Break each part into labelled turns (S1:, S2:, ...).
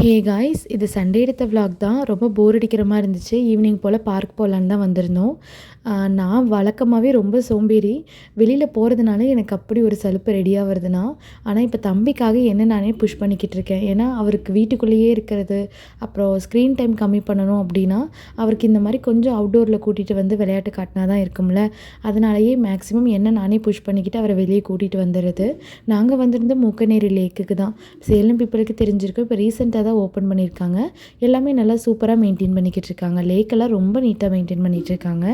S1: Hey guys, இது Sunday எடுத்த vlog தான். ரொம்ப போர் அடிக்கிற மாதிரி இருந்துச்சு. ஈவினிங் போல் பார்க் போகலான்னு தான் வந்திருந்தோம். நான் வழக்கமாகவே ரொம்ப சோம்பேறி. வெளியில் போகிறதுனால எனக்கு அப்படி ஒரு சலுப்பு ரெடியாக வருதுன்னா, ஆனால் இப்போ தம்பிக்காக என்ன நானே புஷ் பண்ணிக்கிட்டு இருக்கேன். ஏன்னா அவருக்கு வீட்டுக்குள்ளேயே இருக்கிறது, அப்புறம் ஸ்க்ரீன் டைம் கம்மி பண்ணணும் அப்படின்னா, அவருக்கு இந்த மாதிரி கொஞ்சம் அவுட்டோரில் கூட்டிகிட்டு வந்து விளையாட்டு காட்டினா தான் இருக்கும்ல. அதனாலேயே மேக்ஸிமம் என்ன நானே புஷ் பண்ணிக்கிட்டு அவரை வெளியே கூட்டிகிட்டு வந்துடுறது. நாங்கள் வந்திருந்த மூக்கநேரி லேக்குக்கு தான். சேலம் பீப்புளுக்கு தெரிஞ்சிருக்கு, இப்போ ரீசெண்டாக தான் ஓப்பன் பண்ணியிருக்காங்க. எல்லாமே நல்லா சூப்பராக மெயின்டைன் பண்ணிக்கிட்டு இருக்காங்க. லேக்கெல்லாம் ரொம்ப நீட்டாக மெயின்டைன் பண்ணிகிட்டு இருக்காங்க.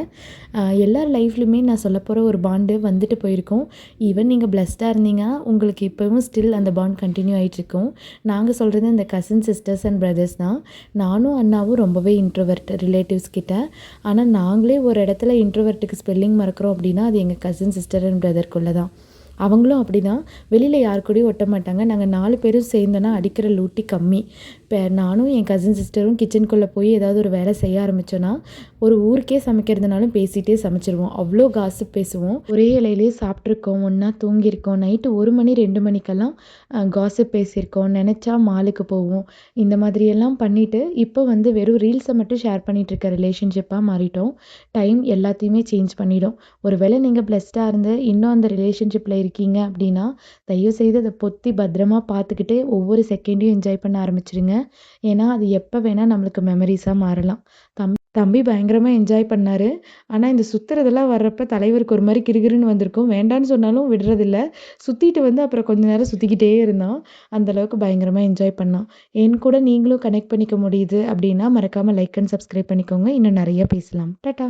S1: எல்லார் லைஃப்லையுமே நான் சொல்ல போகிற ஒரு பாண்டு வந்துட்டு போயிருக்கோம். ஈவன் நீங்கள் பிளஸ்டாக இருந்தீங்கன்னா உங்களுக்கு இப்போவும் ஸ்டில் அந்த பாண்ட் கண்டினியூ ஆகிட்டுருக்கும். நாங்கள் சொல்கிறது இந்த கசின் சிஸ்டர்ஸ் அண்ட் பிரதர்ஸ் தான். நானும் அண்ணாவும் ரொம்பவே இன்ட்ரோவர்ட் ரிலேட்டிவ்ஸ் கிட்ட. ஆனால் நாங்களே ஒரு இடத்துல இன்ட்ரோவர்ட்டுக்கு ஸ்பெல்லிங் மறக்கிறோம் அப்படின்னா அது எங்கள் கசின் சிஸ்டர் அண்ட் பிரதர்க்குள்ளே தான். அவங்களும் அப்படி தான். வெளியில் யார் கூடயும் ஒட்ட மாட்டாங்க. நாங்கள் 4 பேரும் சேர்ந்தோன்னா அடிக்கிற லூட்டி கம்மி. இப்போ நானும் என் கசின் சிஸ்டரும் கிச்சனுக்குள்ளே போய் ஏதாவது ஒரு வேலை செய்ய ஆரம்பித்தோன்னா ஒரு ஊருக்கே சமைக்கிறதுனாலும் பேசிகிட்டே சமைச்சிருவோம். அவ்வளோ காசிப் பேசுவோம். ஒரே இலையிலேயே சாப்பிட்ருக்கோம், ஒன்றா தூங்கியிருக்கோம். நைட்டு 1 மணி 2 மணிக்கெல்லாம் காசிப் பேசியிருக்கோம். நினச்சா மாலுக்கு போவோம். இந்த மாதிரியெல்லாம் பண்ணிவிட்டு இப்போ வந்து வெறும் ரீல்ஸை மட்டும் ஷேர் பண்ணிகிட்டு இருக்க ரிலேஷன்ஷிப்பாக மாறிட்டோம். டைம் எல்லாத்தையுமே சேஞ்ச் பண்ணிடும். ஒரு வேளை நீங்கள் பிளஸ்டாக இருந்து இன்னும் அந்த ரிலேஷன்ஷிப்பில் இருக்கீங்க அப்படின்னா தயவுசெய்து அதை பொத்தி பத்திரமா பார்த்துக்கிட்டு ஒவ்வொரு செகண்டையும் என்ஜாய் பண்ண ஆரம்பிச்சிருங்க. ஏன்னா அது எப்போ வேணால் நம்மளுக்கு மெமரிஸாக மாறலாம். தம்பி பயங்கரமாக என்ஜாய் பண்ணார். ஆனால் இந்த சுற்றுறதெல்லாம் வர்றப்ப தலைவருக்கு ஒரு மாதிரி கிறுகிறுன்னு வந்திருக்கும். வேண்டான்னு சொன்னாலும் விடுறதில்ல. சுற்றிட்டு வந்து அப்புறம் கொஞ்ச நேரம் சுற்றிக்கிட்டே இருந்தான். அந்தளவுக்கு பயங்கரமாக என்ஜாய் பண்ணான். என் கூட நீங்களும் கனெக்ட் பண்ணிக்க முடியுது அப்படின்னா மறக்காமல் லைக் அண்ட் சப்ஸ்கிரைப் பண்ணிக்கோங்க. இன்னும் நிறைய பேசலாம். டாட்டா.